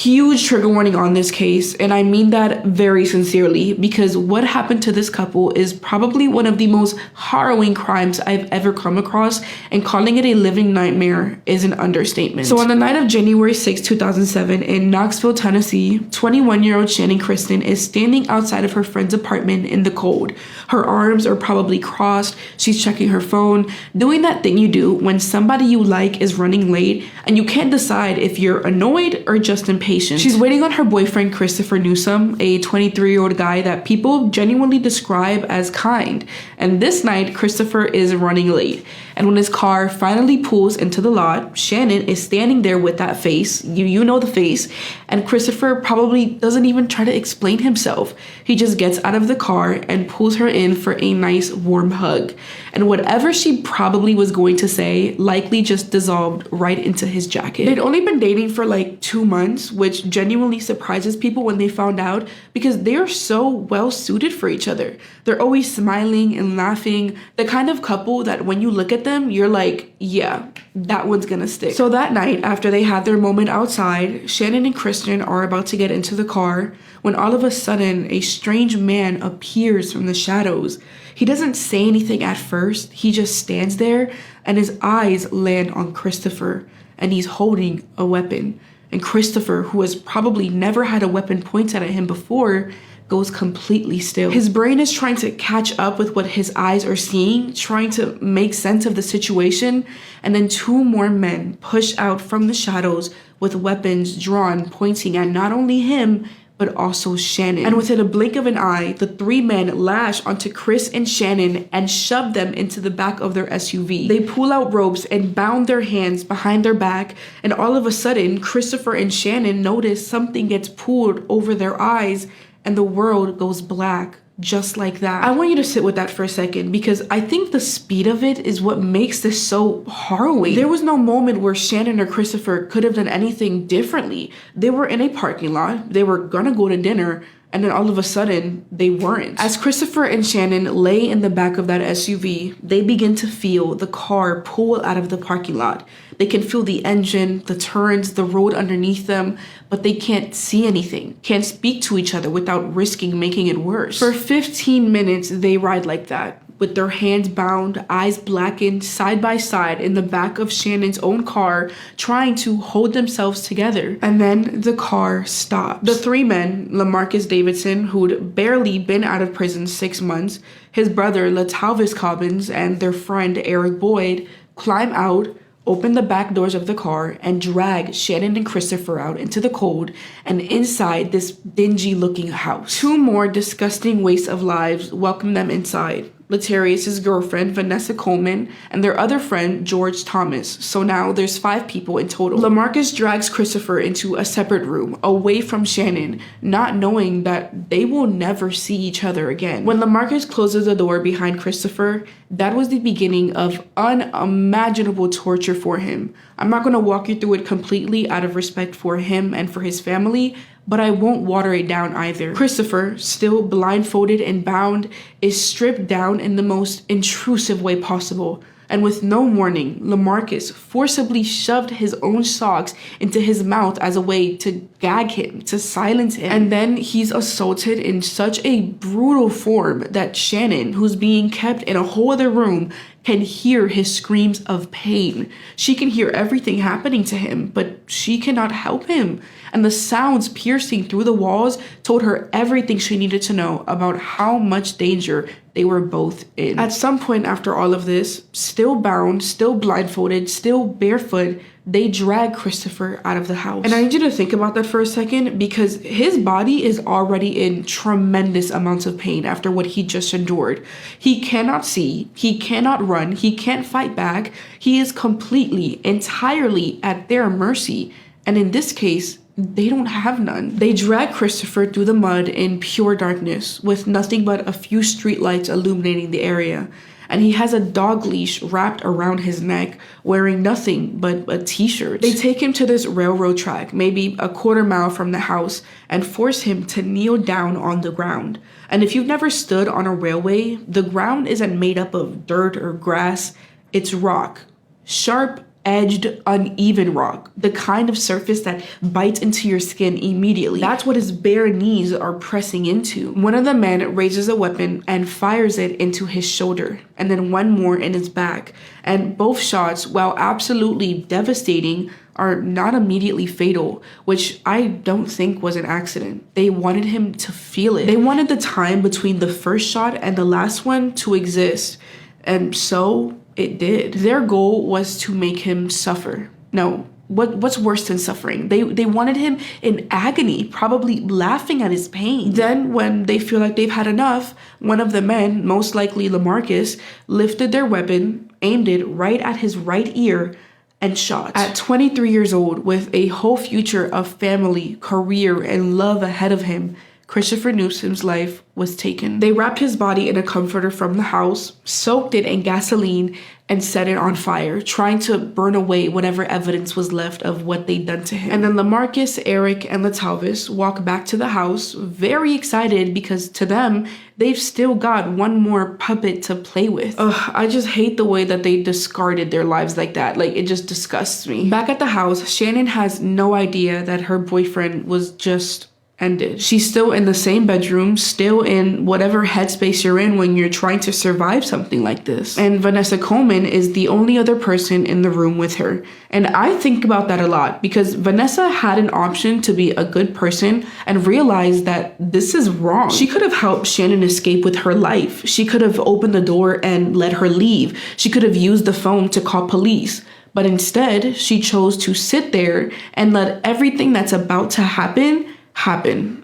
Huge trigger warning on this case, and I mean that very sincerely, because what happened to this couple is probably one of the most harrowing crimes I've ever come across, and calling it a living nightmare is an understatement. So on the night of January 6, 2007 in Knoxville, Tennessee, 21-year-old Shannon Kristen is standing outside of her friend's apartment in the cold. Her arms are probably crossed, she's checking her phone, doing that thing you do when somebody you like is running late and you can't decide if you're annoyed or just impatient. She's waiting on her boyfriend Christopher Newsom, a 23-year-old guy that people genuinely describe as kind. And this night, Christopher is running late. And when his car finally pulls into the lot, Shannon is standing there with that face, you know the face, and Christopher probably doesn't even try to explain himself. He just gets out of the car and pulls her in for a nice warm hug. And whatever she probably was going to say likely just dissolved right into his jacket. They'd only been dating for like 2 months, which genuinely surprises people when they found out, because they are so well suited for each other. They're always smiling and laughing, the kind of couple that when you look at them, you're like, yeah, that one's gonna stick. So that night, after they had their moment outside, Shannon and Kristen are about to get into the car when all of a sudden a strange man appears from the shadows. He doesn't say anything at first, he just stands there and his eyes land on Christopher, and he's holding a weapon. And Christopher, who has probably never had a weapon pointed at him before, goes completely still. His brain is trying to catch up with what his eyes are seeing, trying to make sense of the situation, and then 2 more men push out from the shadows with weapons drawn, pointing at not only him, but also Shannon. And within a blink of an eye, the 3 men lash onto Chris and Shannon and shove them into the back of their SUV. They pull out ropes and bound their hands behind their back, and all of a sudden, Christopher and Shannon notice something gets pulled over their eyes, and the world goes black, just like that. I want you to sit with that for a second, because I think the speed of it is what makes this so harrowing. There was no moment where Shannon or Christopher could have done anything differently. They were in a parking lot, they were gonna go to dinner, and then all of a sudden, they weren't. As Christopher and Shannon lay in the back of that SUV, they begin to feel the car pull out of the parking lot. They can feel the engine, the turns, the road underneath them, but they can't see anything, can't speak to each other without risking making it worse. For 15 minutes, they ride like that, with their hands bound, eyes blackened, side by side in the back of Shannon's own car, trying to hold themselves together. And then the car stops. The 3 men, Lamarcus Davidson, who'd barely been out of prison 6 months, his brother Latalvis Cobbins, and their friend Eric Boyd, climb out, open the back doors of the car, and drag Shannon and Christopher out into the cold and inside this dingy-looking house. 2 more disgusting wastes of lives welcome them inside. Latarius' girlfriend, Vanessa Coleman, and their other friend, George Thomas. So now there's 5 people in total. Lamarcus drags Christopher into a separate room, away from Shannon, not knowing that they will never see each other again. When Lamarcus closes the door behind Christopher, that was the beginning of unimaginable torture for him. I'm not going to walk you through it completely out of respect for him and for his family, but I won't water it down either. Christopher, still blindfolded and bound, is stripped down in the most intrusive way possible. And with no warning, Lamarcus forcibly shoved his own socks into his mouth as a way to gag him, to silence him. And then he's assaulted in such a brutal form that Shannon, who's being kept in a whole other room, can hear his screams of pain. She can hear everything happening to him, but she cannot help him. And the sounds piercing through the walls told her everything she needed to know about how much danger they were both in. At some point after all of this, still bound, still blindfolded, still barefoot, they drag Christopher out of the house. And I need you to think about that for a second, because his body is already in tremendous amounts of pain after what he just endured. He cannot see, he cannot run, he can't fight back. He is completely, entirely at their mercy. And in this case, they don't have none. They drag Christopher through the mud in pure darkness, with nothing but a few streetlights illuminating the area. And he has a dog leash wrapped around his neck, wearing nothing but a t-shirt. They take him to this railroad track, maybe a quarter mile from the house, and force him to kneel down on the ground. And if you've never stood on a railway, the ground isn't made up of dirt or grass, it's rock. Sharp, edged, uneven rock, the kind of surface that bites into your skin immediately. That's what his bare knees are pressing into. One of the men raises a weapon and fires it into his shoulder, and then one more in his back. And both shots, while absolutely devastating, are not immediately fatal, which I don't think was an accident. They wanted him to feel it. They wanted the time between the first shot and the last one to exist. And so it did. Their goal was to make him suffer. No, what's worse than suffering? They wanted him in agony, probably laughing at his pain. Then when they feel like they've had enough, one of the men, most likely LaMarcus, lifted their weapon, aimed it right at his right ear, and shot. At 23 years old, with a whole future of family, career, and love ahead of him, Christopher Newsom's life was taken. They wrapped his body in a comforter from the house, soaked it in gasoline, and set it on fire, trying to burn away whatever evidence was left of what they'd done to him. And then LaMarcus, Eric, and Latalvis walk back to the house, very excited because to them, they've still got one more puppet to play with. Ugh, I just hate the way that they discarded their lives like that. Like, it just disgusts me. Back at the house, Shannon has no idea that her boyfriend was just ended. She's still in the same bedroom, still in whatever headspace you're in when you're trying to survive something like this. And Vanessa Coleman is the only other person in the room with her. And I think about that a lot because Vanessa had an option to be a good person and realized that this is wrong. She could have helped Shannon escape with her life. She could have opened the door and let her leave. She could have used the phone to call police. But instead, she chose to sit there and let everything that's about to happen,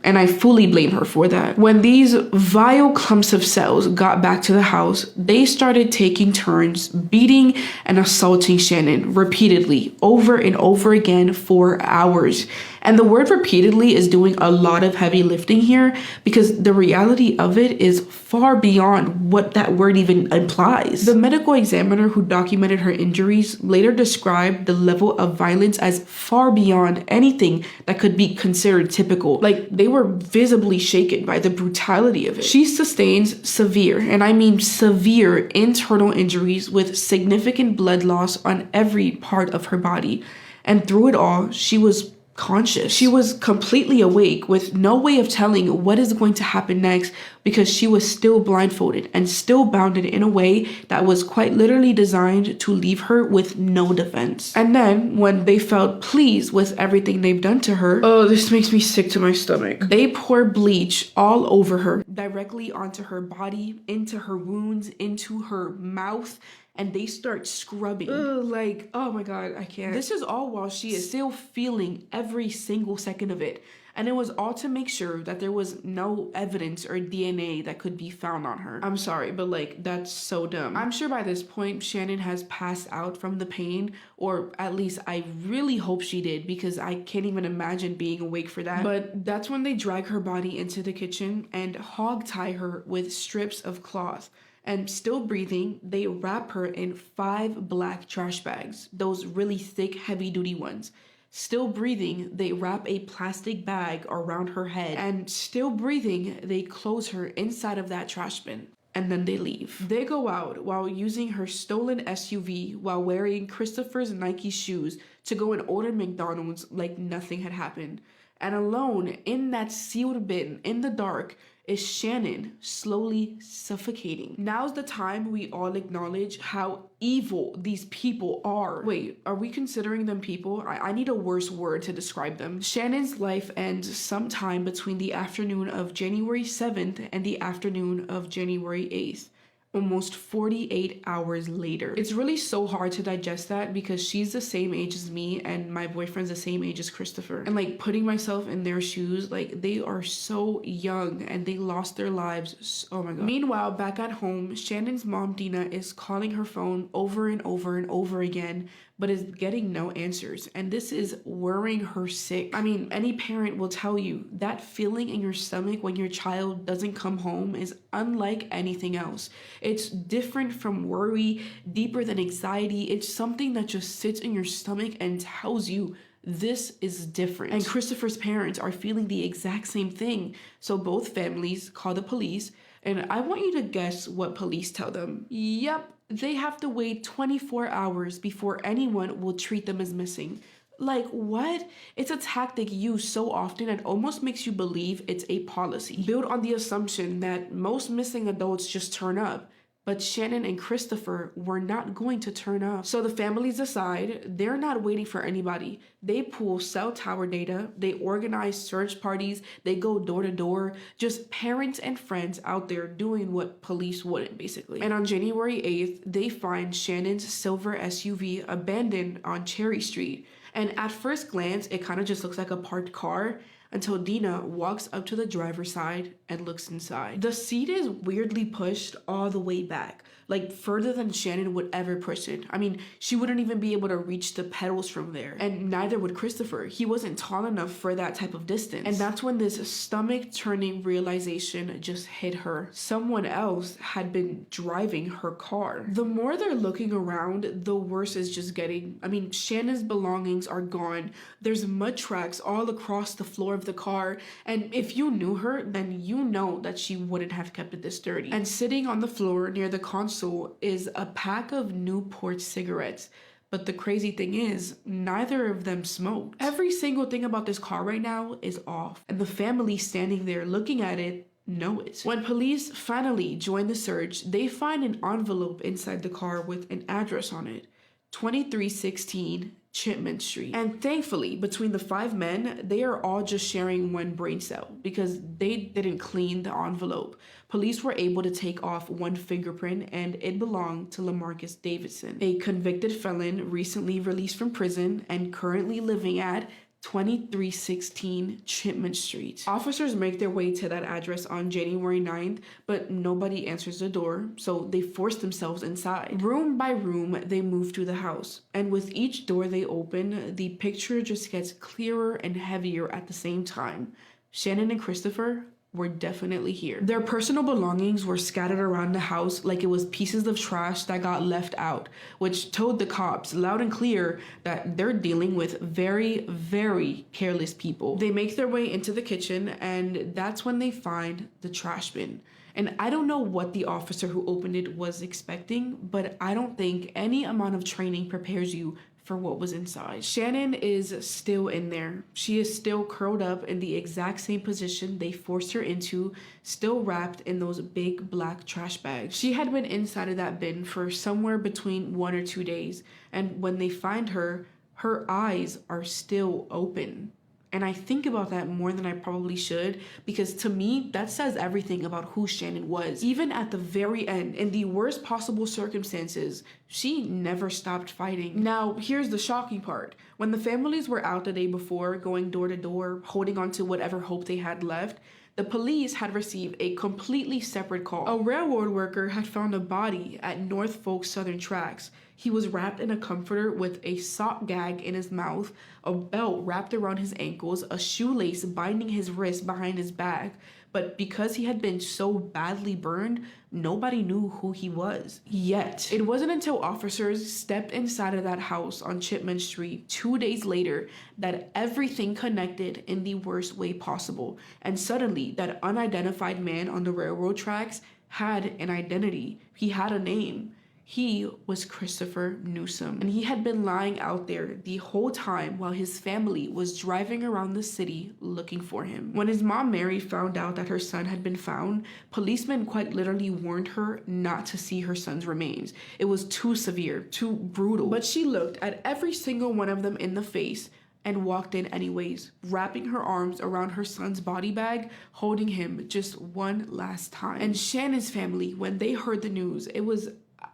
and I fully blame her for that. When these vile clumps of cells got back to the house, they started taking turns beating and assaulting Shannon repeatedly over and over again for hours. And the word repeatedly is doing a lot of heavy lifting here because the reality of it is far beyond what that word even implies. The medical examiner who documented her injuries later described the level of violence as far beyond anything that could be considered typical. Like, they were visibly shaken by the brutality of it. She sustains severe, and I mean severe, internal injuries with significant blood loss on every part of her body. And through it all, she was conscious. She was completely awake with no way of telling what is going to happen next because she was still blindfolded and still bounded in a way that was quite literally designed to leave her with no defense. And then when they felt pleased with everything they've done to her, oh, this makes me sick to my stomach. They pour bleach all over her, directly onto her body, into her wounds, into her mouth, and they start scrubbing. Like, oh my God, I can't. This is all while she is still feeling every single second of it. And it was all to make sure that there was no evidence or DNA that could be found on her. I'm sorry, but like, that's so dumb. I'm sure by this point, Shannon has passed out from the pain, or at least I really hope she did because I can't even imagine being awake for that. But that's when they drag her body into the kitchen and hog tie her with strips of cloth. And still breathing, they wrap her in 5 black trash bags, those really thick, heavy-duty ones. Still breathing, they wrap a plastic bag around her head. And still breathing, they close her inside of that trash bin. And then they leave. They go out while using her stolen SUV while wearing Christopher's Nike shoes to go and order McDonald's like nothing had happened. And alone in that sealed bin in the dark is Shannon slowly suffocating. Now's the time we all acknowledge how evil these people are. Wait, are we considering them people? I need a worse word to describe them. Shannon's life ends sometime between the afternoon of January 7th and the afternoon of January 8th. Almost 48 hours later. It's really so hard to digest that because she's the same age as me and my boyfriend's the same age as Christopher. And like putting myself in their shoes, like they are so young and they lost their lives. Oh my God. Meanwhile, back at home, Shannon's mom, Dina, is calling her phone over and over and over again, but is getting no answers. And this is worrying her sick. I mean, any parent will tell you that feeling in your stomach when your child doesn't come home is unlike anything else. It's different from worry, deeper than anxiety. It's something that just sits in your stomach and tells you this is different. And Christopher's parents are feeling the exact same thing. So both families call the police. And I want you to guess what police tell them. Yep, they have to wait 24 hours before anyone will treat them as missing. Like, what? It's a tactic used so often it almost makes you believe it's a policy, built on the assumption that most missing adults just turn up. But Shannon and Christopher were not going to turn up. So the families decide they're not waiting for anybody. They pull cell tower data, they organize search parties, they go door to door, just parents and friends out there doing what police wouldn't, basically. And on January 8th, they find Shannon's silver SUV abandoned on Cherry Street. And at first glance, it kind of just looks like a parked car until Dina walks up to the driver's side and looks inside. The seat is weirdly pushed all the way back, like further than Shannon would ever push it. I mean, she wouldn't even be able to reach the pedals from there. And neither would Christopher. He wasn't tall enough for that type of distance. And that's when this stomach-turning realization just hit her. Someone else had been driving her car. The more they're looking around, the worse it's just getting. I mean, Shannon's belongings are gone. There's mud tracks all across the floor of the car, and if you knew her, then you know that she wouldn't have kept it this dirty. And sitting on the floor near the console is a pack of Newport cigarettes. But the crazy thing is, neither of them smoked. Every single thing about this car right now is off, and the family standing there looking at it know it. When police finally join the search, they find an envelope inside the car with an address on it, 2316 Chipman Street. And thankfully, between the 5 men, they are all just sharing one brain cell because they didn't clean the envelope. Police were able to take off one fingerprint and it belonged to LaMarcus Davidson, a convicted felon recently released from prison and currently living at 2316 Chipman Street. Officers make their way to that address on January 9th, but nobody answers the door, so they force themselves inside. Room by room, they move through the house, and with each door they open, the picture just gets clearer and heavier at the same time. Shannon and Christopher were definitely here. Their personal belongings were scattered around the house like it was pieces of trash that got left out, which told the cops loud and clear that they're dealing with very, very careless people. They make their way into the kitchen, and that's when they find the trash bin. And I don't know what the officer who opened it was expecting, but I don't think any amount of training prepares you for what was inside. Shannon is still in there. She is still curled up in the exact same position they forced her into, still wrapped in those big black trash bags. She had been inside of that bin for somewhere between 1 or 2 days, and when they find her, her eyes are still open. And I think about that more than I probably should, because to me, that says everything about who Shannon was. Even at the very end, in the worst possible circumstances, she never stopped fighting. Now, here's the shocking part. When the families were out the day before, going door to door, holding on to whatever hope they had left, the police had received a completely separate call. A railroad worker had found a body at Norfolk Southern Tracks. He was wrapped in a comforter with a sock gag in his mouth, a belt wrapped around his ankles, a shoelace binding his wrist behind his back. But because he had been so badly burned, nobody knew who he was. Yet, it wasn't until officers stepped inside of that house on Chipman Street 2 days later that everything connected in the worst way possible. And suddenly, that unidentified man on the railroad tracks had an identity. He had a name. He was Christopher Newsom, and he had been lying out there the whole time while his family was driving around the city looking for him. When his mom Mary found out that her son had been found, policemen quite literally warned her not to see her son's remains. It was too severe, too brutal. But she looked at every single one of them in the face and walked in anyways, wrapping her arms around her son's body bag, holding him just one last time. And Shannon's family, when they heard the news,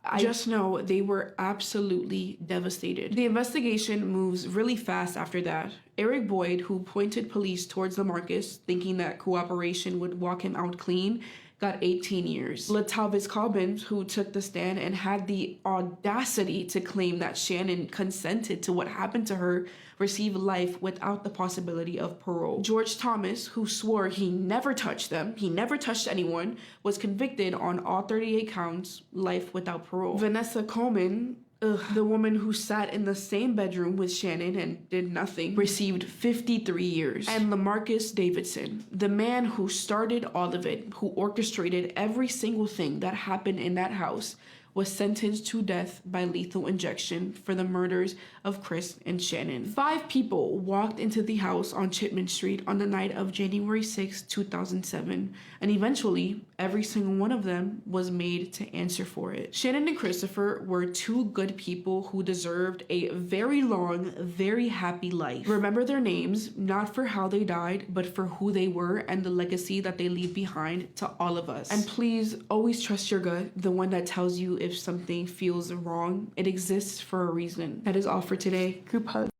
I just know they were absolutely devastated. The investigation moves really fast after that. Eric Boyd, who pointed police towards LaMarcus, thinking that cooperation would walk him out clean, got 18 years. LaTavis Cobbins, who took the stand and had the audacity to claim that Shannon consented to what happened to her, received life without the possibility of parole. George Thomas, who swore he never touched them, he never touched anyone, was convicted on all 38 counts, life without parole. Vanessa Coleman, the woman who sat in the same bedroom with Shannon and did nothing, received 53 years. And LaMarcus Davidson, the man who started all of it, who orchestrated every single thing that happened in that house, was sentenced to death by lethal injection for the murders of Chris and Shannon. 5 people walked into the house on Chipman Street on the night of January 6, 2007, and eventually every single one of them was made to answer for it. Shannon and Christopher were 2 good people who deserved a very long, very happy life. Remember their names, not for how they died, but for who they were and the legacy that they leave behind to all of us. And please always trust your gut, the one that tells you if something feels wrong. It exists for a reason. That is all for today. Group hug.